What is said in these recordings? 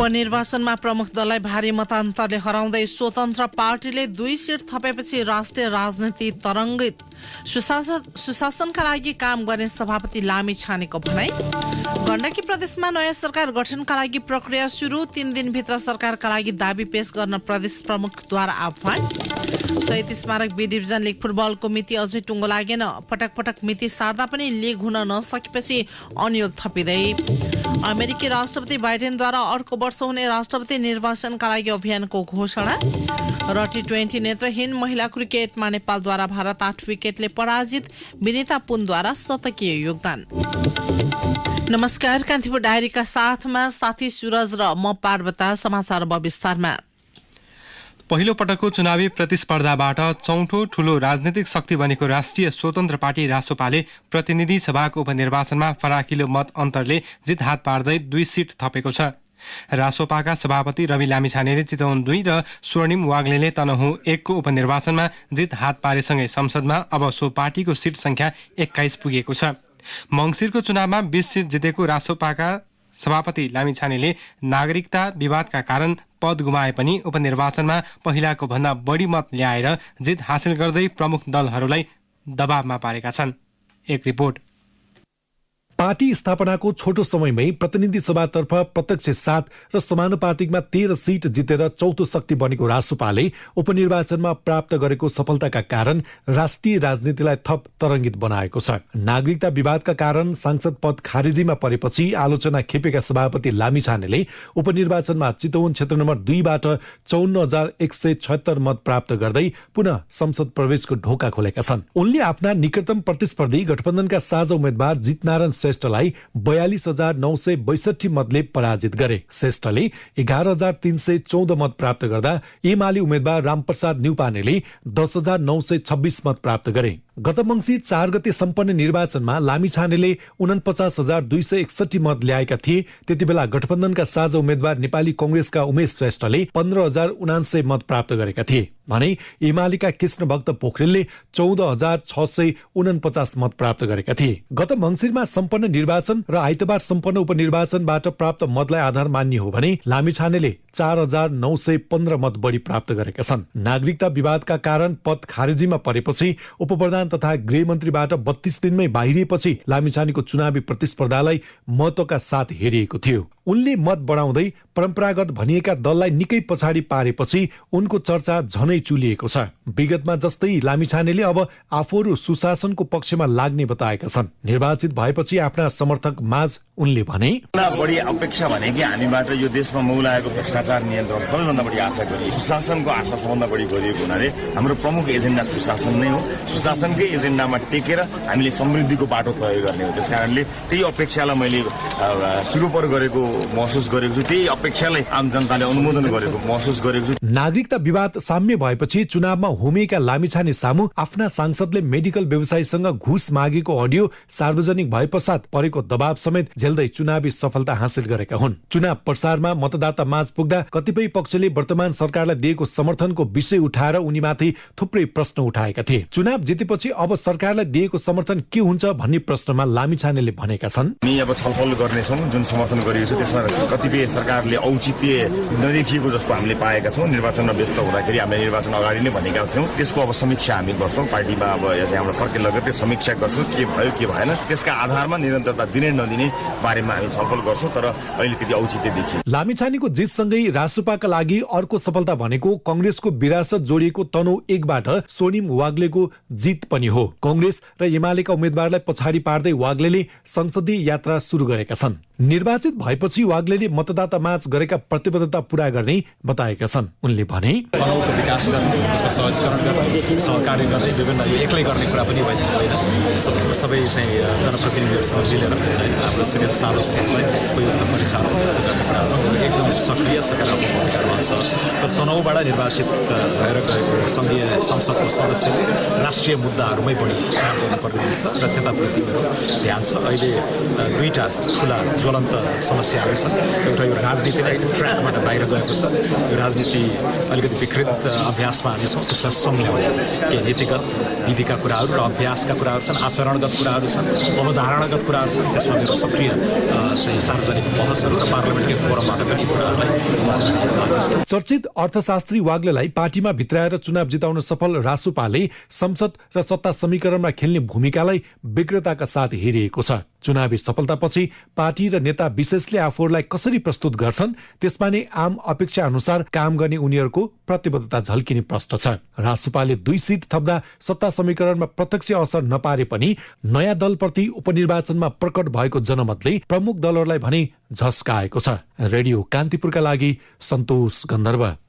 उपनिर्वाचनमा प्रमुख दललाई भारी मतान्तरले हराउँदै स्वतन्त्र पार्टीले 2 सिट थपेपछि राष्ट्रिय राजनीति तरङ्गित। सुशासनका लागि काम गर्ने सभापति लामिछानेको भनाई। गण्डकी प्रदेशमा नयाँ सरकार गठनका लागि प्रक्रिया सुरु। 3 दिनभित्र सरकारका लागि दाबी पेश गर्न प्रदेश प्रमुखद्वारा आह्वान। शहीद स्मारक बी डिभिजन लिग फुटबलको मिति अझै टुङ्गो लागेन। पटक पटक मिति सार्दा पनि लिग हुन नसकेपछि अनियोग थपिँदै। अमेरिकी राष्ट्रपति बाइडेनद्वारा अर्को वर्ष हुने राष्ट्रपति निर्वाचनका लागि अभियानको घोषणा। र T20 नेत्रहीन महिला क्रिकेटमा नेपालद्वारा भारत 8 विकेटले पराजित। विनिता पुनद्वारा शतकीय योगदान। नमस्कार, कान्तिपुर डायरीका साथमा साथी सुरज र म पार्वता। समाचार अब विस्तारमा। पहिलो पटकको चुनावी प्रतिस्पर्धाबाट चौथो ठूलो राजनीतिक शक्ति बनेको राष्ट्रिय स्वतन्त्र पार्टी रासोपाले प्रतिनिधि सभाको उपनिर्वाचनमा फराकिलो मत अन्तरले जित हात पार्दै 2 सिट थपेको छ। रासोपाका सभापति रवि लामिछानेले चितवन 2 र स्वर्णिम वाग्लेले तनहुँ 1 को उपनिर्वाचनमा जित हात पारेसँगै संसदमा अब सो पार्टीको सिट संख्या 21 पुगेको छ। मङ्सिरको चुनावमा 20 सिट जितेको रासोपाका सभापति लामिछानेले नागरिकता विवादका कारण पद गुमाए पनि उपनिर्वाचनमा पहिलाको भन्दा बढी मत ल्याएर जित हासिल गर्दै प्रमुख दलहरूलाई दबावमा पारेका छन्। एक रिपोर्ट। पार्टी स्थापनाको छोटो समयमै प्रतिनिधि सभातर्फ प्रत्यक्ष 7 र समानुपातिकमा 13 सिट जितेर चौथो शक्ति बनेको रासोपाले उपनिर्वाचनमा प्राप्त गरेको सफलताका कारण राष्ट्रिय राजनीतिलाई थप तरङ्गित बनाएको छ। नागरिकता विवादका कारण सांसद पद खारेजीमा परेपछि आलोचना खेपेका सभापति लामिछानेले उपनिर्वाचनमा चितवन क्षेत्र नम्बर 2 बाट 54,176 मत प्राप्त गर्दै पुनः संसद प्रवेशको ढोका खोलेका छन्। उनले आफ्ना निकटतम प्रतिस्पर्धी गठबन्धनका साझा उम्मेद्वार जितनारायण श्रेष्ठलाई 42,962 मतले पराजित गरे। श्रेष्ठले 11,314 मत प्राप्त गर्दा एमाले उम्मेद्वार रामप्रसाद न्युपानेले 10,926 मत प्राप्त गरे। गत मङ्सिर 4 गते सम्पन्न निर्वाचनमा लामिछानेले 49,261 मत ल्याएका थिए। त्यति बेला गठबन्धनका साझा उम्मेद्वार नेपाली कंग्रेसका उमेश श्रेष्ठले 15,079 मत प्राप्त गरेका थिए भने एमालेका कृष्णभक्त पोखरेलले 14,649 मत प्राप्त गरेका थिए। गत मङ्सिरमा सम्पन्न निर्वाचन र आइतबार सम्पन्न उपनिर्वाचनबाट प्राप्त मतलाई आधार मान्ने हो भने लामिछानेले 4,915 मत बढी प्राप्त गरेका छन्। नागरिकता विवादका कारण पद खारेजीमा परेपछि उपप्रधान तथा गृहमन्त्रीबाट 32 दिनमै बाहिरिएपछि लामिछानेको चुनावी प्रतिस्पर्धालाई महत्त्वका साथ हेरिएको थियो। उनले मत बढाउँदै परम्परागत भनिएका दललाई निकै पछाडि पारेपछि उनको चर्चा झनै चुलिएको छ। विगतमा जस्तै लामिछानेले अब आफूहरू सुशासनको पक्षमा लाग्ने बताएका छन्। निर्वाचित भएपछि आफ्ना समर्थक माझ उनले भने, बढी अपेक्षा भने कि हामीबाट यो देशमा मौलाएको भ्रष्टाचार नियन्त्रण सबैभन्दा बढी आशा गरियो। सुशासनको आशा सबभन्दा बढी गरिएको हुनाले हाम्रो प्रमुख एजेन्डा सुशासन नै हो। सुशासनकै एजेन्डामा टेकेर हामीले समृद्धिको बाटो तय गर्ने हो। त्यसकारणले त्यही अपेक्षालाई मैले सुरुपर गरेको महसुस गरेको छु। त्यही अपेक्षालाई आम जनताले अनुमोदन गरेको महसुस गरेको छु। नागरिकता विवाद साम्य भएपछि चुनावमा होमिएका लामिछाने सामु आफ्ना सांसदले मेडिकल व्यवसायीसँग घुस मागेको अडियो सार्वजनिक भए पश्चात परेको दबाव समेत झेल्दै चुनावी सफलता हासिल गरेका हुन्। चुनाव प्रसारमा मतदाता माझ पुग्दा कतिपय पक्षले वर्तमान सरकारलाई दिएको समर्थनको विषय उठाएर उनीमाथि थुप्रै प्रश्न उठाएका थिए। चुनाव जितेपछि अब सरकारलाई दिएको समर्थन के हुन्छ भन्ने प्रश्नमा लामिछानेले भनेका छन्, हामी अब छलफल गर्नेछौँ। जुन समर्थन गरिएको छ त्यसमा कतिपय सरकारले औचित्य नदेखिएको जस्तो हामीले पाएका छौँ। निर्वाचनमा व्यस्त हुँदाखेरि हामीले निर्वाचन अगाडि नै भनेका थियौँ। त्यसको अब समीक्षा हामी गर्छौँ। पार्टीमा अब हाम्रो फर्के लगत्तै समीक्षा गर्छौँ, के भयो के भएन। त्यसका आधारमा निरन्तरता दिने नदिने बारेमा हामी छलफल गर्छौँ। तर अहिले त्यति औचित्य देखियो। लामिछानेको जितसँगै रासोपाका लागि अर्को सफलता भनेको कंग्रेसको विरासत जोडिएको तनहुँ 1 बाट स्वर्णिम वाग्लेको जित पनि हो। कंग्रेस र एमालेका उम्मेद्वारलाई पछाडि पार्दै वाग्लेले संसदीय यात्रा सुरु गरेका छन्। निर्वाचित भएपछि वाग्लेले मतदाता माझ गरेका प्रतिबद्धता पूरा गर्ने बताएका छन्। उनले भने, तनहुँको विकास गर्ने, त्यसमा सहजीकरण गर्ने, सहकार्य गर्ने, विभिन्न यो एक्लै गर्ने कुरा पनि होइन। सबै चाहिँ जनप्रतिनिधिहरूसँग मिलेर हाम्रो सिभिल साधनलाई उपयुक्त परिचालन गर्ने कुरामा एकदम सक्रिय सकारात्मक भूमिका रहन्छ। तर तनहुँबाट निर्वाचित भएर गएको सङ्घीय संसदको सदस्यले राष्ट्रिय मुद्दाहरूमै बढी काम गर्नुपर्ने हुन्छ र त्यताप्रति मेरो ध्यान छ। अहिले 2टा ठुला ज्वलन्त समस्याहरू छन्। एउटा यो राजनीतिलाई ट्र्याकबाट बाहिर गएको छ। यो राजनीति अलिकति विकृत अभ्यासमा हामी छौँ, त्यसलाई सम्झाउँछ। केही नीतिगत विधिका कुराहरू र अभ्यासका कुराहरू छन्, आचरणगत कुराहरू छन्, अवधारणागत कुराहरू छन्। त्यसमा मेरो सक्रिय चाहिँ सार्वजनिक बहसहरू र पार्लियामेन्ट्री फोरमबाट पनि कुराहरूलाई। चर्चित अर्थशास्त्री वाग्लेलाई पार्टीमा भित्राएर चुनाव जिताउन सफल रासोपाले संसद र सत्ता समीकरणमा खेल्ने भूमिकालाई विकृतताका साथ हेरिएको छ। चुनावी सफलतापछि पार्टी र नेता विशेषले आफूहरूलाई कसरी प्रस्तुत गर्छन् त्यसमा नै आम अपेक्षा अनुसार काम गर्ने उनीहरूको प्रतिबद्धता झल्किने प्रश्न छ। रासोपाले 2 सिट थप्दा सत्ता समीकरणमा प्रत्यक्ष असर नपारे पनि नयाँ दलप्रति उपनिर्वाचनमा प्रकट भएको जनमतले प्रमुख दलहरूलाई भने झस्काएको छ। रेडियो कान्तिपुरका लागि सन्तोष गन्धर्व।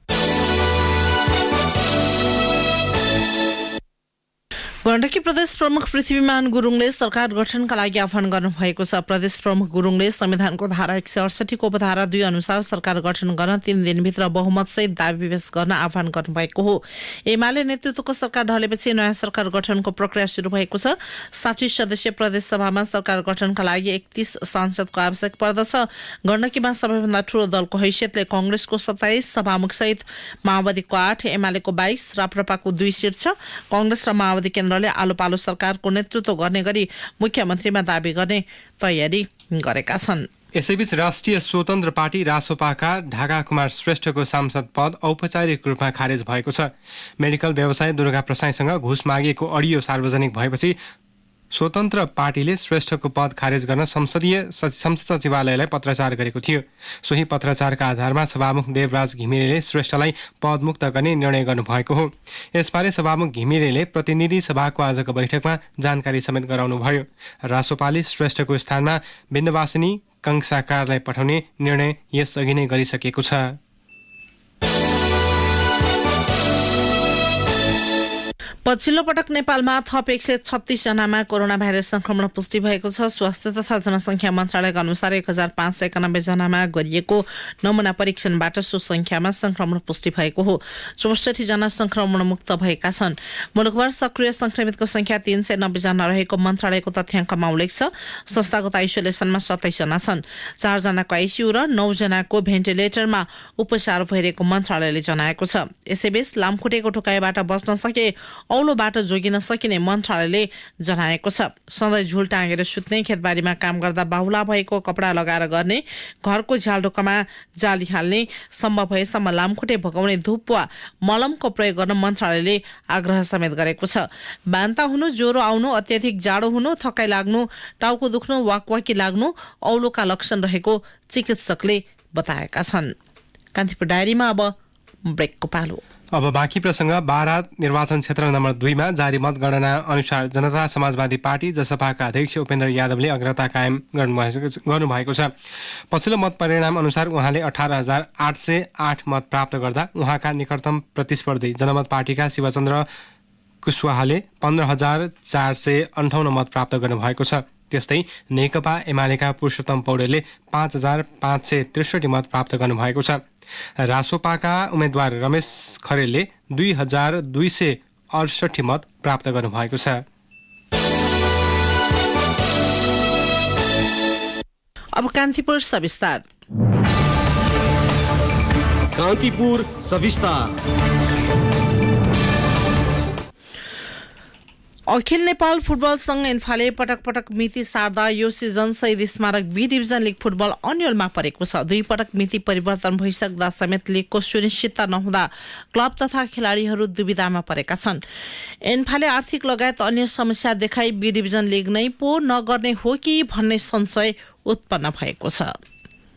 गण्डकी प्रदेश प्रमुख पृथ्वीमान गुरुङले सरकार गठनका लागि आह्वान गर्नुभएको छ। प्रदेश प्रमुख गुरुङले संविधानको धारा 168 को उपधारा 2 अनुसार सरकार गठन गर्न 3 दिनभित्र बहुमतसहित दाबी पेश गर्न आह्वान गर्नुभएको हो। एमाले नेतृत्वको सरकार ढलेपछि नयाँ सरकार गठनको प्रक्रिया शुरू भएको छ। 60 सदस्यीय प्रदेश सभामा सरकार गठनका लागि 31 सांसदको आवश्यक पर्दछ। गण्डकीमा सबैभन्दा ठूलो दलको हैसियतले कांग्रेसको 27 सभामुखसहित माओवादीको 8, एमालेको 22, राप्रपाको 2 सिट छ। कांग्रेस र माओवादी केन्द्रले आलो पालो सरकारको नेतृत्व गर्ने गरी मुख्यमन्त्रीमा दाबी गर्ने तयारी गरेका छन्। यसैबीच राष्ट्रिय स्वतन्त्र पार्टी रासोपाका ढाका कुमार श्रेष्ठको सांसद पद औपचारिक रूपमा खारेज भएको छ। मेडिकल व्यवसायी दुर्गा प्रसाईसँग घुस मागिएको अडियो सार्वजनिक भएपछि स्वतन्त्र पार्टीले श्रेष्ठको पद खारेज गर्न संसद सचिवालयलाई पत्राचार गरेको थियो। सोही पत्राचारका आधारमा सभामुख देवराज घिमिरेले श्रेष्ठलाई पदमुक्त गर्ने निर्णय गर्नुभएको हो। यसबारे सभामुख घिमिरेले प्रतिनिधि सभाको आजको बैठकमा जानकारी समेत गराउनुभयो। रासोपाले श्रेष्ठको स्थानमा बिन्दवासिनी कंसाकारलाई पठाउने निर्णय यसअघि नै गरिसकेको छ। पछिल्लो पटक नेपालमा थप 136 जनामा कोरोना भाइरस संक्रमण पुष्टि भएको छ। स्वास्थ्य तथा जनसंख्या मन्त्रालयका अनुसार 1591 जनामा गरिएको नमुना परीक्षणबाट सो संख्यामा संक्रमण पुष्टि भएको हो। 64 जना संक्रमण मुक्त भएका छन्। मुलुकभर सक्रिय संक्रमितको संख्या 390 जना रहेको मन्त्रालयको तथ्याङ्कमा उल्लेख छ। संस्थागत आइसोलेसनमा 27 जना छन्। 4 जनाको आइसियु र 9 जनाको भेन्टिलेटरमा उपचार भइरहेको मन्त्रालयले जनाएको छ। यसैबीच लामखुट्टेको ठोकाइबाट बच्न सके औलोबाट जोगिन सकिने मन्त्रालयले जनाएको छ। सधैँ झुल टाँगेर सुत्ने, खेतबारीमा काम गर्दा बाहुला भएको कपडा लगाएर गर्ने, घरको झ्यालढोकामा जाली हाल्ने, सम्भव भएसम्म लामखुट्टे भगाउने धूप वा मलमको प्रयोग गर्न मन्त्रालयले आग्रह समेत गरेको छ। बान्ता हुनु, ज्वरो आउनु, अत्याधिक जाडो हुनु, थकाइ लाग्नु, टाउको दुख्नु, वाकवाकी लाग्नु औलोका लक्षण रहेको चिकित्सकले बताएका छन्। कान्तिपुर डायरीमा अब ब्रेकको पालो। अब बाँकी प्रसङ्ग। बारा निर्वाचन क्षेत्र नम्बर 2 मा जारी मतगणना अनुसार जनता समाजवादी पार्टी जसपाका अध्यक्ष उपेन्द्र यादवले अग्रता कायम गर्नुभएको छ। पछिल्लो मत परिणाम अनुसार उहाँले 18,808 मत प्राप्त गर्दा उहाँका निकटतम प्रतिस्पर्धी जनमत पार्टीका शिवचन्द्र कुशवाहाले 15,458 मत प्राप्त गर्नुभएको छ। त्यस्तै नेकपा एमालेका पुरुषोत्तम पौडेलले 5,563 मत प्राप्त गर्नुभएको छ। रासोपाका उम्मेद्वार रमेश खरेलले 2,268 मत प्राप्त गर्नुभएको छ। अब कान्तिपुर सविस्तार। कान्तिपुर सविस्तार। अखिल नेपाल फुटबल संघ एन्फाले पटक पटक मिति सार्दा यो सिजन शहीद स्मारक बी डिभिजन लिग फुटबल अन्यलमा परेको छ। 2 पटक मिति परिवर्तन भइसक्दा समेत लिगको सुनिश्चितता नहुँदा क्लब तथा खेलाडीहरू दुविधामा परेका छन्। एन्फाले आर्थिक लगायत अन्य समस्या देखाई बी डिभिजन लिग नै पो नगर्ने हो कि भन्ने संशय उत्पन्न भएको छ।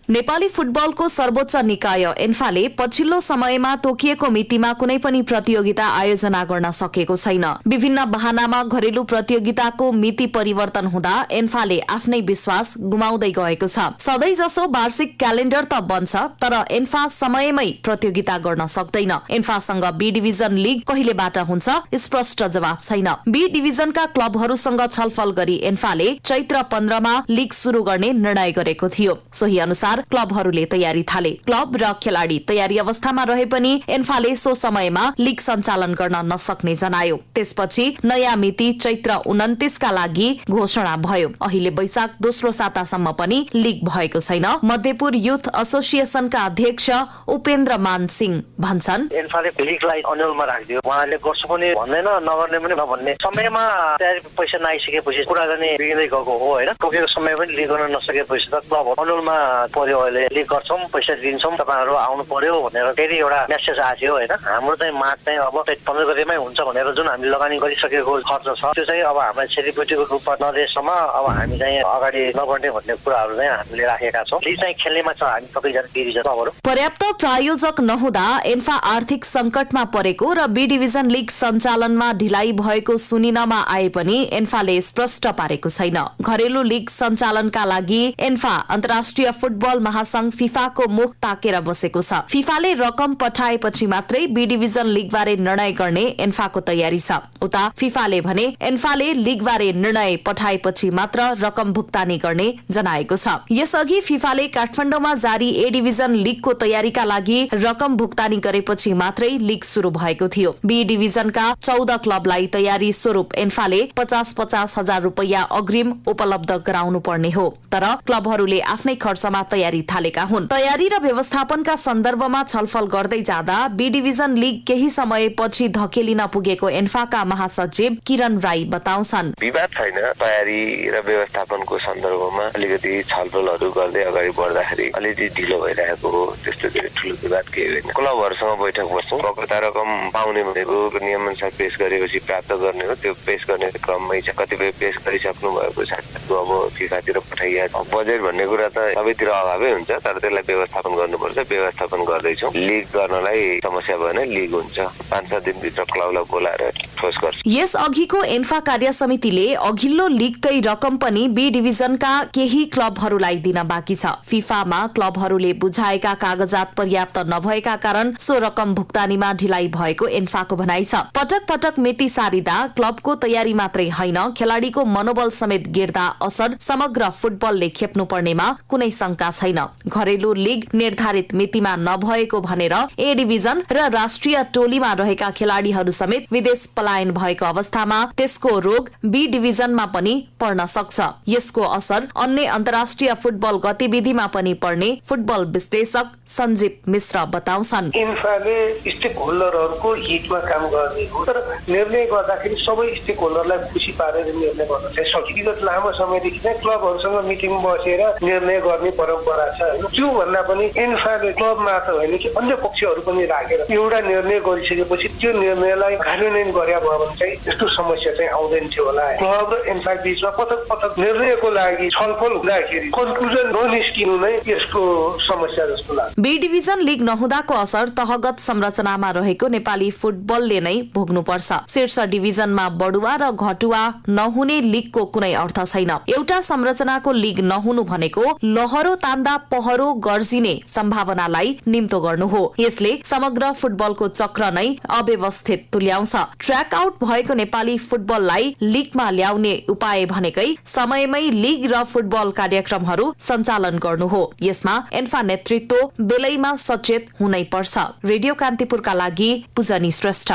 नेपाली फुटबलको सर्वोच्च निकाय एन्फाले पछिल्लो समयमा तोकिएको मितिमा कुनै पनि प्रतियोगिता आयोजना गर्न सकेको छैन। विभिन्न बहानामा घरेलु प्रतियोगिताको मिति परिवर्तन हुँदा एन्फाले आफ्नै विश्वास गुमाउँदै गएको छ। सधैँ जसो वार्षिक क्यालेन्डर त बन्छ, तर एन्फा समयमै प्रतियोगिता गर्न सक्दैन। एन्फासँग बी डिभिजन लिग कहिलेबाट हुन्छ स्पष्ट जवाब छैन। बी डिभिजनका क्लबहरूसँग छलफल गरी एन्फाले चैत्र 15 मा लिग सुरु गर्ने निर्णय गरेको थियो। सोही अनुसार अनुसार क्लबहरूले तयारी थाले। क्लब र खेलाडी तयारी अवस्थामा रहे पनि एन्फाले सो समयमा लीग सञ्चालन गर्न नसक्ने जनायो। त्यसपछि नयाँ मिति चैत्र 29 का लागि घोषणा भयो। अहिले वैशाख दोस्रो सातासम्म पनि लीग भएको छैन। मध्यपुर युथ एसोसिएसनका अध्यक्ष उपेन्द्र मान सिंह भन्छन्, एन्फाले लीगलाई अन्यलमा राखिदियो। उहाँले गर्छु पनि भन्दैन, नगर्ने पनि नभन्ने। समयमा तयारी पैसा नआइसकेपछि कुरा गर्ने बिग्दै गएको हो हैन। तोकेको समय पनि लीग गर्न नसकेपछि त क्लब अन्यलमा पर्यो। अहिले लीग गर्छौं, पैसा दिन्छौं, तपाईहरु आउनु पर्यो भनेर फेरि एउटा मेसेज आयो हैन। हाम्रो चाहिँ माग चाहिँ अब 15 गतेमै हुन्छ भनेर जुन हामी लगानी गरिसकेको खर्च छ त्यो चाहिँ अब हामीलाई क्षतिपूर्तिको रूपमा नदिएसम्म अब हामी चाहिँ अगाडि नबढ्ने भन्ने कुराहरु चाहिँ हामीले राखेका छौं। लीग चाहिँ खेल्नेमा छ हामी सबैजना डिभिजन क्लबहरु। पर्याप्त प्रायोजक नहुँदा एन्फा आर्थिक संकटमा परेको र बी डिभिजन लीग सञ्चालनमा ढिलाइ भएको सुनिनमा आए पनि एन्फाले स्पष्ट पारेको छैन। घरेलु लीग सञ्चालनका लागि एन्फा अन्तर्राष्ट्रिय फुटबल महासंघ फिफाको मुख ताकेर बसेको छ। फिफाले रकम पठाएपछि मात्रै बी डिभिजन लीगबारे निर्णय गर्ने एन्फाको तयारी छ। उता फिफाले भने एन्फाले लीगबारे निर्णय पठाएपछि मात्र रकम भुक्तानी गर्ने जनाएको छ। यसअघि फिफाले काठमाडौँमा जारी ए डिभिजन लीगको तयारीका लागि रकम भुक्तानी गरेपछि मात्रै लीग शुरू भएको थियो। बी डिभिजनका 14 क्लबलाई तयारी स्वरूप एन्फाले 50-50 हजार रुपैयाँ अग्रिम उपलब्ध गराउनु पर्ने हो। तर क्लबहरूले आफ्नै खर्चमा तयारी थालेका हुन्। तयारी र व्यवस्थापनका सन्दर्भमा छलफल गर्दै जाँदा बी डिभिजन लीग केही समयपछि धकेलिन पुगेको एन्फाका महासचिव किरण राई बताउँछन्, विवाद छैन। तयारी र व्यवस्थापनको सन्दर्भमा अलिकति छलफलहरू गर्दै अगाडि बढ्दाखेरि अलिकति ढिलो भइरहेको हो। त्यस्तो धेरै ठुलो विवाद केही होइन। क्लबहरूसँग बैठक बस्छौँ। बगैँचा रकम पाउने भनेको नियमअनुसार पेश गरेपछि प्राप्त गर्ने हो। त्यो पेश गर्ने क्रममै छ। कतिपय पेश गरिसक्नु भएको छ, अब फिफातिर पठाइया। बजेट भन्ने कुरा त सबैतिर अभावै हुन्छ, तर त्यसलाई व्यवस्थापन गर्नुपर्छ। व्यवस्थापन गर्दैछौँ। लीग गर्नलाई समस्या भएन, लीग हुन्छ। 5-7 दिनभित्र क्लबलाई बोलाएर ठोस गर्छ। यस अघिको एन्फा कार्य समितिले अघिल्लो लीगकै रकम पनि बी डिभिजनका केही क्लबहरूलाई दिन बाँकी छ। फिफामा क्लबहरूले बुझाएका कागजात पर्याप्त नभएका कारण सो रकम भुक्तानीमा ढिलाइ भएको एन्फाको भनाइ छ। पटक पटक मिति सारिदा क्लबको तयारी मात्रै होइन, खेलाडीको मनोबल समेत गिर्दा असर समग्र फुटबलले खेप्नु पर्नेमा कुनै शंका छैन। घरेलु लीग निर्धारित मितिमा नभएको भनेर ए डिभिजन र राष्ट्रिय टोलीमा रहेका खेलाडीहरू समेत विदेश पलायन भएको अवस्थामा त्यसको रोग बी डिभिजनमा पनि पर्न सक्छ। यसको असर अन्य अन्तर्राष्ट्रिय फुटबल गतिविधिमा पनि पर्ने फुटबल विश्लेषक सञ्जीव मिश्र बताउँछन्। इन्फाले स्टेक होल्डरहरूको हितमा काम गर्ने हो, तर निर्णय गर्दाखेरि सबै स्टेक होल्डरलाई खुसी पारेर निर्णय गर्न चाहिँ सकिन्छ। विगत लामो समयदेखि नै क्लबहरूसँग मिटिङ बसेर निर्णय गर्ने परम्परा छ हैन। त्यो भन्दा पनि इन्फाले क्लब मात्र होइन कि अन्य पक्षहरू पनि राखेर एउटा निर्णय गरिसकेपछि त्यो निर्णयलाई कार्यान्वयन गरे भयो भने चाहिँ यस्तो समस्या चाहिँ आउँदैन थियो होला। क्लब र इन्फा बीचमा पटक पटक निर्णयको लागि छलफल हुँदाखेरि कन्क्लुजन ननिस्किनु नै यसको समस्या जस्तो लाग्छ। बी डिभिजन लीग नहुँदाको असर तहगत संरचनामा रहेको नेपाली फुटबलले नै भोग्नुपर्छ। शीर्ष डिभिजनमा बढुवा र घटुवा नहुने लीगको कुनै अर्थ छैन। एउटा संरचनाको लीग नहुनु भनेको लहरो तान्दा पहरो गर्जिने सम्भावनालाई निम्तो गर्नु हो। यसले समग्र फुटबलको चक्र नै अव्यवस्थित तुल्याउँछ। ट्र्याक आउट भएको नेपाली फुटबललाई लीगमा ल्याउने उपाय भनेकै समयमै लीग र फुटबल कार्यक्रमहरू सञ्चालन गर्नु हो। यसमा एन्फा नेतृत्व बेलैमा सचेत हुनै पर्छ। रेडियो कान्तिपुरका लागि पूजनी श्रेष्ठ।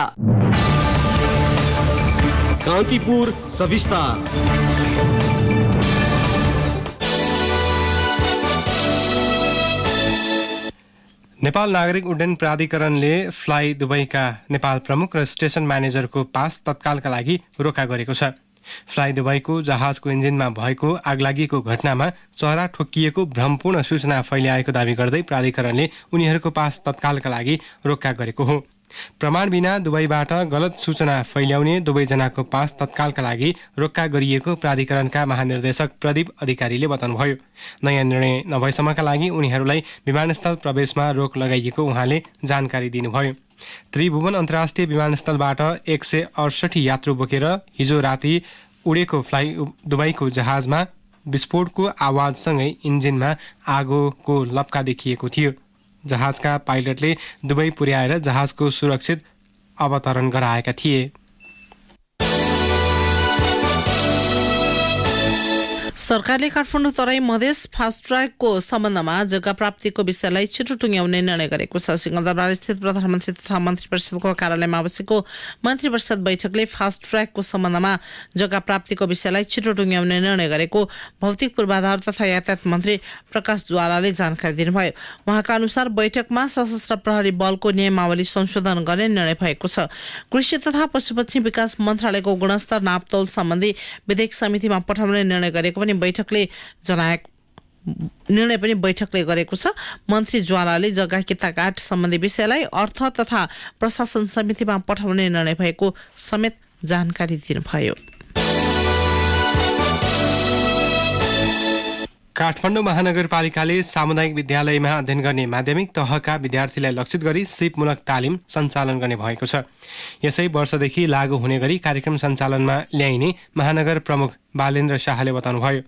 कान्तिपुर सविस्तार। नेपाल नागरिक उड्डयन प्राधिकरणले फ्लाइ दुबईका नेपाल प्रमुख र स्टेसन म्यानेजरको पास तत्कालका लागि रोका गरेको छ। फ्लाइ दुबईको जहाजको इन्जिनमा भएको आगलागीको घटनामा चरा ठोकिएको भ्रमपूर्ण सूचना फैल्याएको दावी गर्दै प्राधिकरणले उनीहरूको पास तत्कालका लागि रोका गरेको हो। प्रमाण बिना दुबईबाट गलत सूचना फैल्याउने दुवैजनाको पास तत्कालका लागि रोक्का गरिएको प्राधिकरणका महानिर्देशक प्रदीप अधिकारीले बताउनुभयो। नयाँ निर्णय नभएसम्मका लागि उनीहरूलाई विमानस्थल प्रवेशमा रोक लगाइएको उहाँले जानकारी दिनुभयो। त्रिभुवन अन्तर्राष्ट्रिय विमानस्थलबाट 168 यात्रु बोकेर हिजो राति उडेको फ्लाइ दुबईको जहाजमा विस्फोटको आवाजसँगै इन्जिनमा आगोको लप्का देखिएको थियो। जहाजका पाइलटले दुबई पुर्याएर जहाजको सुरक्षित अवतरण गराएका थिए। सरकारले काठमाडौँ तराई मधेस फास्ट ट्र्याकको सम्बन्धमा जग्गा प्राप्तिको विषयलाई छिटो टुङ्ग्याउने निर्णय गरेको छ। सिंहदरबार स्थित प्रधानमन्त्री तथा मन्त्री परिषदको कार्यालयमा बसेको मन्त्री परिषद बैठकले फास्ट ट्र्याकको सम्बन्धमा जग्गा प्राप्तिको विषयलाई छिटो टुङ्ग्याउने निर्णय गरेको भौतिक पूर्वाधार तथा यातायात मन्त्री प्रकाश ज्वालाले जानकारी दिनुभयो। उहाँका अनुसार बैठकमा सशस्त्र प्रहरी बलको नियमावली संशोधन गर्ने निर्णय भएको छ। कृषि तथा पशुपक्षी विकास मन्त्रालयको गुणस्तर नापतोल सम्बन्धी विधेयक समितिमा पठाउने निर्णय गरेको बैठकले गरेको छ। मन्त्री ज्वालाले जग्गा किताकाट सम्बन्धी विषयलाई अर्थ तथा प्रशासन समितिमा पठाउने निर्णय भएको समेत जानकारी दिनुभयो। काठमाडौँ महानगरपालिकाले सामुदायिक विद्यालयमा अध्ययन गर्ने माध्यमिक तहका विद्यार्थीलाई लक्षित गरी सिपमूलक तालिम सञ्चालन गर्ने भएको छ। यसै वर्षदेखि लागू हुने गरी कार्यक्रम सञ्चालनमा ल्याइने महानगर प्रमुख बालेन्द्र शाहले बताउनुभयो।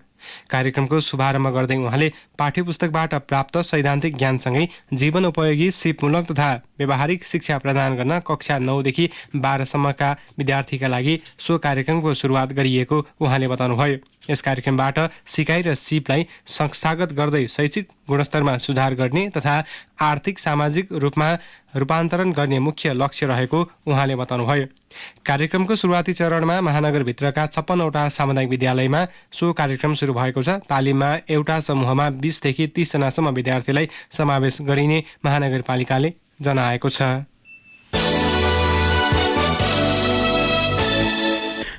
कार्यक्रमको शुभारम्भ गर्दै उहाँले पाठ्यपुस्तकबाट प्राप्त सैद्धान्तिक ज्ञानसँगै जीवन उपयोगी सिपमूलक तथा व्यावहारिक शिक्षा प्रदान गर्न कक्षा 9 देखि 12 सम्मका विद्यार्थीका लागि सो कार्यक्रमको सुरुवात गरिएको उहाँले बताउनुभयो। यस कार्यक्रमबाट सिकाइ र सिपलाई संस्थागत गर्दै शैक्षिक गुणस्तरमा सुधार गर्ने तथा आर्थिक सामाजिक रूपमा रूपान्तरण गर्ने मुख्य लक्ष्य रहेको उहाँले बताउनुभयो। कार्यक्रमको सुरुवाती चरणमा महानगरभित्रका 56वटा सामुदायिक विद्यालयमा सो कार्यक्रम सुरु भएको छ। तालिममा एउटा समूहमा 20 देखि 30 जनासम्म विद्यार्थीलाई समावेश गरिने महानगरपालिकाले जनाएको छ।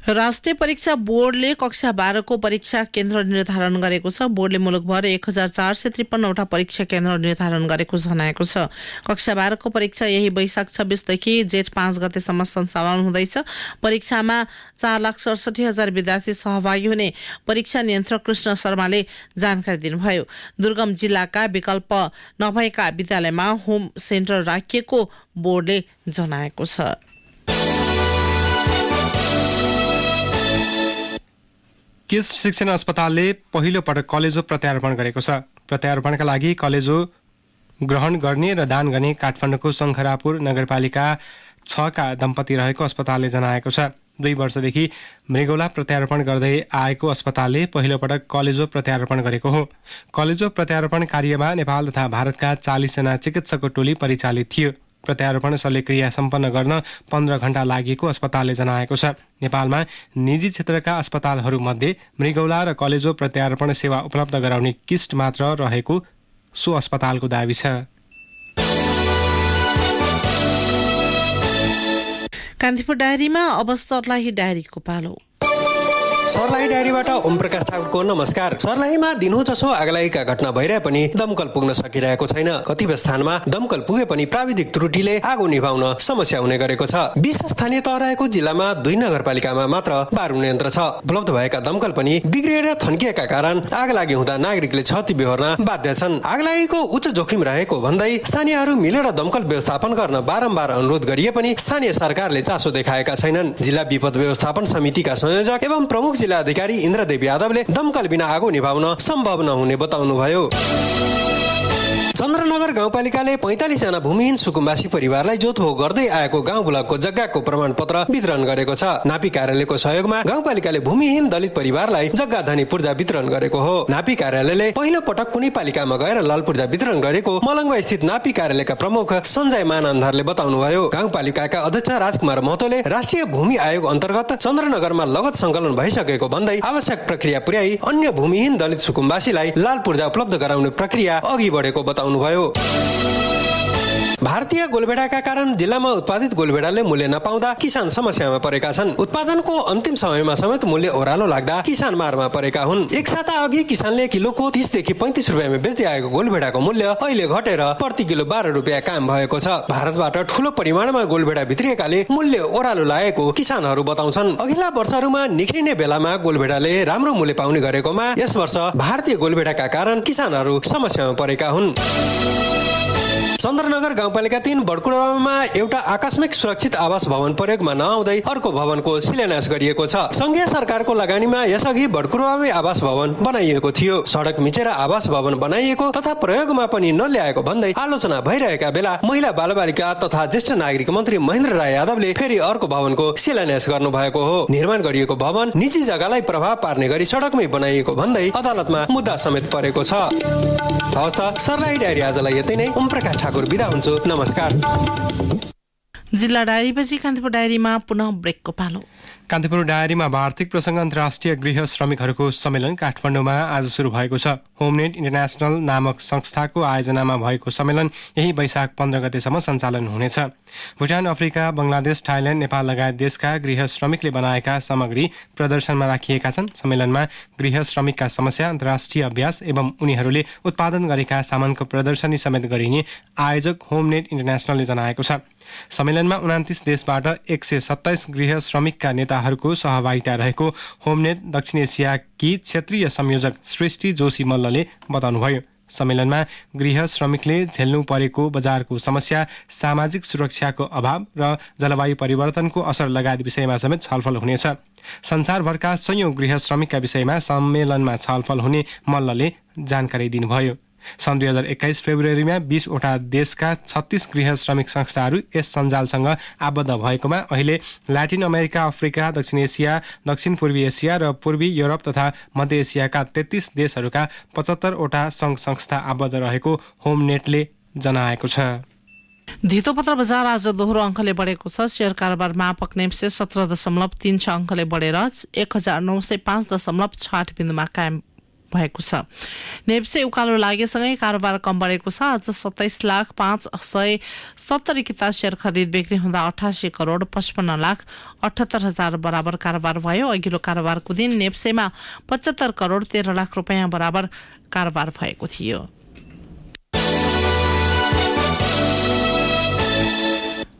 राष्ट्रिय परीक्षा बोर्डले कक्षा 12 को परीक्षा केन्द्र निर्धारण गरेको छ। बोर्डले मुलुकभर 1453वटा परीक्षा केन्द्र निर्धारण गरेको जनाएको छ। कक्षा 12 को परीक्षा यही वैशाख 26 देखि जेठ 5 गतेसम्म सञ्चालन हुँदैछ। परीक्षामा 4,67,000 विद्यार्थी सहभागी हुने परीक्षा नियन्त्रक कृष्ण शर्माले जानकारी दिनुभयो। दुर्गम जिल्लाका विकल्प नभएका विद्यालयमा होम सेन्टर राखिएको बोर्डले जनाएको छ। केस शिक्षण अस्पतालले पहिलो पटक कलेजो प्रत्यारोपण गरेको छ। प्रत्यारोपणका लागि कलेजो ग्रहण गर्ने र दान गर्ने काठमाडौँको शङ्खरापुर नगरपालिका 6 का दम्पति रहेको अस्पतालले जनाएको छ। 2 वर्षदेखि मृगौला प्रत्यारोपण गर्दै आएको अस्पतालले पहिलो पटक कलेजो प्रत्यारोपण गरेको हो। कलेजो प्रत्यारोपण कार्यमा नेपाल तथा भारतका 40 जना चिकित्सकको टोली परिचालित थियो। प्रत्यारोपण शल्यक्रिया सम्पन्न गर्न 15 घण्टा लागेको अस्पतालले जनाएको छ। नेपालमा निजी क्षेत्रका अस्पतालहरूमध्ये मृगौला र कलेजो प्रत्यारोपण सेवा उपलब्ध गराउने किस्ट मात्र रहेको सो अस्पतालको दाबी छ। कान्तिपुर डायरीमा अब सर्लाही डायरीको पालो। सर्लाही डायरीबाट ओम प्रकाश ठाकुरको नमस्कार। सर्लाहीमा दिनहुँ जसो आगलागीका घटना भइरहे पनि दमकल पुग्न सकिरहेको छैन। कतिपय स्थानमा दमकल पुगे पनि प्राविधिक त्रुटिले आगो निभाउन समस्या हुने गरेको छ। 20 स्थानीय तह रहेको जिल्लामा 2 नगरपालिकामा मात्र बारुण यन्त्र छ। उपलब्ध भएका दमकल पनि बिग्रिएर थन्किएका कारण आगलागी हुँदा नागरिकले क्षति बेहोर्न बाध्य छन्। आगलागीको उच्च जोखिम रहेको भन्दै स्थानीयहरू मिलेर दमकल व्यवस्थापन गर्न बारम्बार अनुरोध गरिए पनि स्थानीय सरकारले चासो देखाएका छैनन्। जिल्ला विपद व्यवस्थापन समितिका संयोजक एवं प्रमुख जिल्ला अधिकारी इन्द्रदेव यादवले दमकल बिना आगो निभाउन सम्भव नहुने बताउनुभयो। चन्द्रनगर गाउँपालिकाले 45 जना भूमिहीन सुकुम्बासी परिवारलाई जोतभोग गर्दै आएको गाउँ ब्लकको जग्गाको प्रमाणपत्र वितरण गरेको छ। नापी कार्यालयको सहयोगमा गाउँपालिकाले भूमिहीन दलित परिवारलाई जग्गा धनी पूर्जा वितरण गरेको हो। नापी कार्यालयले पहिलो पटक कुनै पालिकामा गएर लाल पूर्जा वितरण गरेको मलङ्गवा स्थित नापी कार्यालयका प्रमुख सञ्जय मानन्धरले बताउनुभयो। गाउँपालिकाका अध्यक्ष राजकुमार महतोले राष्ट्रिय भूमि आयोग अन्तर्गत चन्द्रनगरमा लगत सङ्कलन भइसकेको भन्दै आवश्यक प्रक्रिया पुर्याई अन्य भूमिहीन दलित सुकुम्बासीलाई लाल पूर्जा उपलब्ध गराउने प्रक्रिया अघि बढेको बताउनुभयो। भारतीय गोलभेडाका कारण जिल्लामा उत्पादित गोलभेडाले मूल्य नपाउँदा किसान समस्यामा परेका छन्। उत्पादनको अन्तिम समयमा समेत मूल्य ओह्रालो लाग्दा किसान मारमा परेका हुन्। एक साता अघि किसानले किलोको 30 देखि 35 रुपियाँमा बेच्दै आएको गोलभेडाको मूल्य अहिले घटेर प्रति किलो 12 रुपियाँ काम भएको छ। भारतबाट ठूलो परिमाणमा गोलभेडा भित्रिएकाले मूल्य ओह्रालो लागेको किसानहरू बताउँछन्। अघिल्ला वर्षहरूमा निख्रिने बेलामा गोलभेडाले राम्रो मूल्य पाउने गरेकोमा यस वर्ष भारतीय गोलभेडाका कारण किसानहरू समस्यामा परेका हुन्। चन्द्रनगर गाउँपालिका 3 बडकुरामा एउटा आकस्मिक सुरक्षित आवास भवन प्रयोगमा नआउँदै अर्को भवनको शिलान्यास गरिएको छ। संघीय सरकारको लगानीमा यसअघि बडकुरामा आवास भवन बनाइएको थियो। सडक मिचेर आवास भवन बनाइएको तथा प्रयोगमा पनि नल्याएको भन्दै आलोचना भइरहेका बेला महिला बालबालिका तथा ज्येष्ठ नागरिक मन्त्री महेन्द्र राय यादवले फेरि अर्को भवनको शिलान्यास गर्नुभएको हो। निर्माण गरिएको भवन निजी जग्गालाई प्रभाव पार्ने गरी सडकमै बनाइएको भन्दै अदालतमा मुद्दा समेत परेको छ। हवस् त सर्लाही डायरी आजलाई यतै नै। ओम प्रकाश ठाकुर बिदा हुन्छु। नमस्कार। जिल्ला डायरीपछि कान्तिपुर डायरीमा पुनः ब्रेकको पालो। कान्तिपुर डायरीमा आर्थिक प्रसङ्ग अन्तर्राष्ट्रिय गृह श्रमिकहरूको सम्मेलन काठमाडौँमा आज सुरु भएको छ। होमनेट इन्टरनेसनल नामक संस्थाको आयोजनामा भएको सम्मेलन यही वैशाख 15 गतेसम्म सञ्चालन हुनेछ। भुटान, अफ्रिका, बङ्गलादेश, थाइल्याण्ड, नेपाल लगायत देशका गृह श्रमिकले बनाएका सामग्री प्रदर्शनमा राखिएका छन्। सम्मेलनमा गृह श्रमिकका समस्या, अन्तर्राष्ट्रिय अभ्यास एवं उनीहरूले उत्पादन गरेका सामानको प्रदर्शनी समेत गरिने आयोजक होमनेट इन्टरनेसनलले जनाएको छ। सम्मेलनमा 29 देशबाट 127 गृह श्रमिकका नेताहरूको सहभागिता रहेको होमनेट दक्षिण एसियाकी क्षेत्रीय संयोजक सृष्टि जोशी मल्लले बताउनुभयो। सम्मेलनमा गृह श्रमिकले झेल्नु परेको बजारको समस्या, सामाजिक सुरक्षाको अभाव र जलवायु परिवर्तनको असर लगायत विषयमा समेत छलफल हुनेछ। संसारभरका सयौं गृह श्रमिकका विषयमा सम्मेलनमा छलफल हुने मल्लले जानकारी दिनुभयो। सन् 2021 फेब्रुअरीमा 20वटा देशका 36 गृह श्रमिक संस्थाहरू यस सञ्जालसँग आबद्ध भएकोमा अहिले ल्याटिन अमेरिका, अफ्रिका, दक्षिण एसिया, दक्षिण पूर्वी एसिया र पूर्वी युरोप तथा मध्य एसियाका 33 देशहरूका 75वटा सङ्घ संस्था आबद्ध रहेको होमनेटले जनाएको छ। धितोपत्र बजार आज दोहोरो अङ्कले बढेको छ। शेयर कारोबार मापक नेप्से 17.36 अङ्कले बढेर 1905.68 बिन्दुमा कायम भएको छ। नेप्से उकालो लागेसँगै कारोबार कम बढेको छ। आज 27,570 किता शेयर खरिद बिक्री हुँदा 88 करोड 55 लाख 78 हजार बराबर कारोबार भयो। अघिल्लो कारोबारको दिन नेप्सेमा 75 करोड 13 लाख रुपियाँ बराबर कारोबार भएको थियो।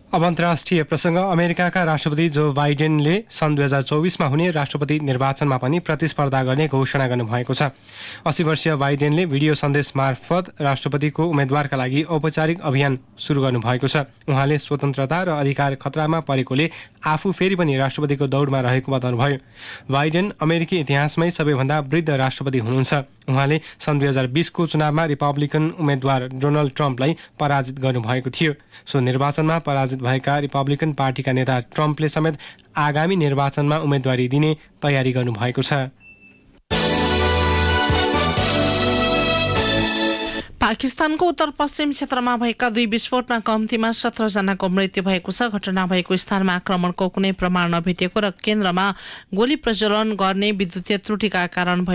अब अन्तर्राष्ट्रिय प्रसङ्ग। अमेरिकाका राष्ट्रपति जो बाइडेनले सन् 2024मा हुने राष्ट्रपति निर्वाचनमा पनि प्रतिस्पर्धा गर्ने घोषणा गर्नुभएको छ। 80 वर्षीय बाइडेनले भिडियो सन्देश मार्फत राष्ट्रपतिको उम्मेद्वारका लागि औपचारिक अभियान सुरु गर्नुभएको छ। उहाँले स्वतन्त्रता र अधिकार खतरामा परेकोले आफू फेरि पनि राष्ट्रपतिको दौडमा रहेको बताउनुभयो। बाइडेन अमेरिकी इतिहासमै सबैभन्दा वृद्ध राष्ट्रपति हुनुहुन्छ। उहाँले सन् 2020को चुनावमा रिपब्लिकन उम्मेद्वार डोनाल्ड ट्रम्पलाई पराजित गर्नुभएको थियो। सो निर्वाचनमा पराजित भएका रिपब्लिकन पार्टीका नेता ट्रम्पले समेत आगामी निर्वाचनमा उम्मेदवारी दिने तयारी गर्नुभएको छ। पाकिस्तानको उत्तर पश्चिम क्षेत्रमा भएका 2 विस्फोटमा कम्तीमा 17 जनाको मृत्यु भएको छ। घटना भएको स्थानमा आक्रमणको कुनै प्रमाण नभेटिएको र केन्द्रमा गोली प्रज्वलन गर्ने विद्युतीय त्रुटिका कारण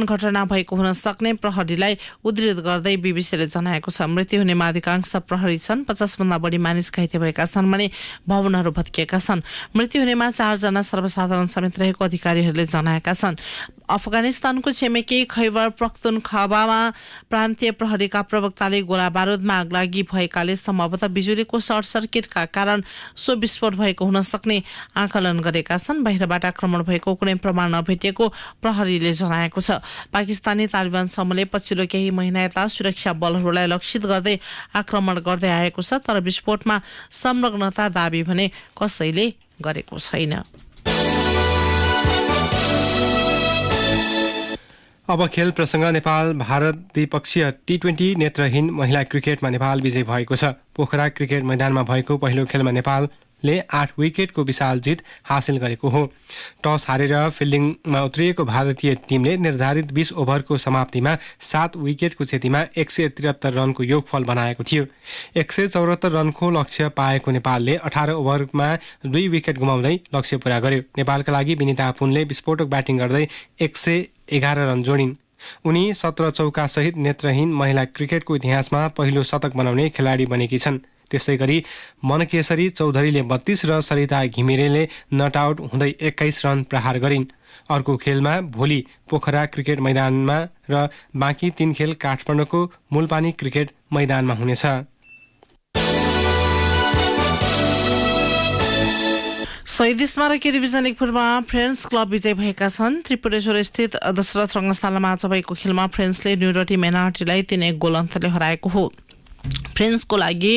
घटना भएको हुन सक्ने प्रहरीलाई उद्धृत गर्दै बीबीसीले जनाएको छ। मृत्यु हुनेमा अधिकांश प्रहरी छन्। 50 भन्दा बढी मानिस घाइते भएका छन् भने भवनहरू भत्किएका छन्। मृत्यु हुनेमा 4 जना सर्वसाधारण समेत रहेको अधिकारीहरूले जनाएका छन्। अफगानिस्तानको छिमेकी खैबर पख्तुनख्वामा प्रान्तीय प्रहरीका प्रवक्ताले गोला बारुदमा आगलागी भएकाले सम्भवतः बिजुलीको सर्ट सर्किटका कारण सो विस्फोट भएको हुन सक्ने आकलन गरेका छन्। बाहिरबाट आक्रमण भएको कुनै प्रमाण नभेटिएको प्रहरीले जनाएको छ। पाकिस्तानी तालिबान समूहले पछिल्लो केही महिना यता सुरक्षा बलहरूलाई लक्षित गर्दै आक्रमण गर्दै आएको छ, तर विस्फोटमा संलग्नता दाबी भने कसैले गरेको छैन। अब खेल प्रसङ्ग। नेपाल भारत द्विपक्षीय T20 नेत्रहीन महिला क्रिकेटमा नेपाल विजयी भएको छ। पोखरा क्रिकेट मैदानमा भएको पहिलो खेलमा नेपालले 8 विकेटको विशाल जित हासिल गरेको हो। टस हारेर फिल्डिङमा उत्रिएको भारतीय टिमले निर्धारित 20 ओभरको समाप्तिमा 7 विकेटको क्षतिमा 173 रनको योगफल बनाएको थियो। 174 रनको लक्ष्य पाएको नेपालले 18 ओभरमा 2 विकेट गुमाउँदै लक्ष्य पूरा गर्यो। नेपालका लागि विनिता पुनले विस्फोटक ब्याटिङ गर्दै 111 रन जोडिन्। उनी 17 चौका सहित नेत्रहीन महिला क्रिकेटको इतिहासमा पहिलो शतक बनाउने खेलाडी बनेकी छन्। त्यसै गरी मनकेशरी चौधरीले 32 र सरिता घिमिरेले नट आउट हुँदै 21 रन प्रहार गरिन्। अर्को खेलमा भोलि पोखरा क्रिकेट मैदानमा र बाँकी 3 खेल काठमाडौँको मूलपानी क्रिकेट मैदानमा हुनेछ। शहीद स्मारक डिभिजन लिगपुरमा फ्रेन्ड्स क्लब विजय भएका छन्। त्रिपुरेश्वर स्थित दशरथ रङ्गशालामा आज भएको खेलमा फ्रेन्ड्सले न्युरोटी मेनार्टीलाई 3-1 गोल अन्तरले हराएको हो। फ्रेन्ड्सको लागि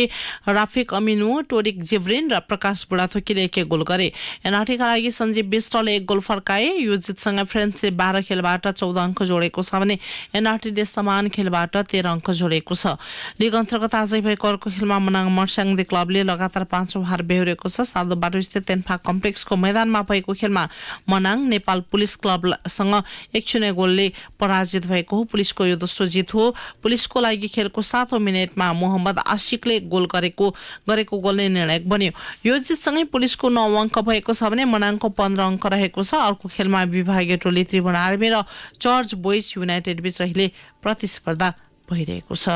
राफिक अमिनु, टोरिक जिब्रिन र प्रकाश बुढाथोकीले 1-1 गोल गरे। एनआरटीका लागि सञ्जीव विष्टले 1 गोल फर्काए। यो जितसँग फ्रेन्ड्सले 12 खेलबाट 14 अङ्क जोडेको छ भने एनआरटीले समान खेलबाट 13 अङ्क जोडेको छ। लिग अन्तर्गत आजै भएको अर्को खेलमा मनाङ मर्स्याङ्दे क्लबले लगातार 5औं हार बेहोरेको छ। साधु बाटो स्थित तेन्फा कम्प्लेक्सको मैदानमा भएको खेलमा मनाङ नेपाल पुलिस क्लबसँग 1-0 गोलले पराजित भएको हो। पुलिसको यो दोस्रो जित हो। पुलिसको लागि खेलको 7औं मिनेटमा मोहम्मद आशिकले गोल गरेको गोलले निर्णायक बन्यो। यो जितसँगै पुलिसको 9 अङ्क भएको छ भने मनाङको 15 अङ्क रहेको छ। अर्को खेलमा विभागीय टोली त्रिभुवन आर्मी र चर्च बोइज युनाइटेड बीच अहिले प्रतिस्पर्धा भइरहेको छ।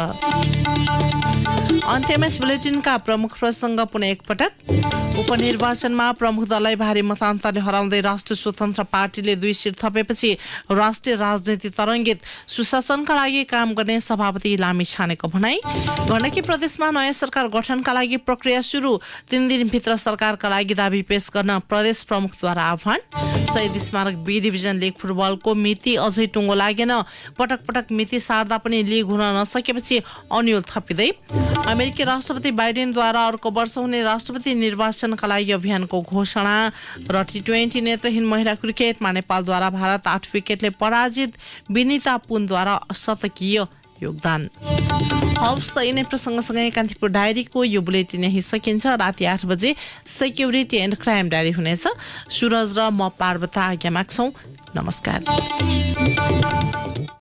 अन्त्यमा बुलेटिनका प्रमुख प्रसङ्ग पुनः एकपटक। उपनिर्वाचनमा प्रमुख दललाई भारी मतान्तरले हराउँदै राष्ट्रिय स्वतन्त्र पार्टीले 2 सिट थपेपछि राष्ट्रिय राजनीति तरङ्गित। सुशासनका लागि काम गर्ने सभापति लामी छानेको भनाई। गण्डकी प्रदेशमा नयाँ सरकार गठनका लागि प्रक्रिया सुरु। 3 दिनभित्र सरकारका लागि दाबी पेश गर्न प्रदेश प्रमुखद्वारा आह्वान। शहीद स्मारक बी डिभिजन लिग फुटबलको मिति अझै टुङ्गो लागेन। पटक पटक मिति सार्दा पनि लिग हुन नसकेपछि अन्यल थपिँदै। अमेरिकी राष्ट्रपति बाइडेनद्वारा अर्को वर्ष हुने राष्ट्रपति निर्वाचनका लागि अभियानको घोषणा र T20 नेत्रहीन महिला क्रिकेटमा नेपालद्वारा भारत 8 विकेटले पराजित। विनिता पुनद्वारा शतकीय योगदान। हवस् त यिनै प्रसङ्गसँगै कान्तिपुर डायरीको यो बुलेटिन यही सकिन्छ। राति 8 बजे सेक्युरिटी एन्ड क्राइम डायरी हुनेछ। सुरज र म पार्वता आज्ञा माग्छौँ। नमस्कार।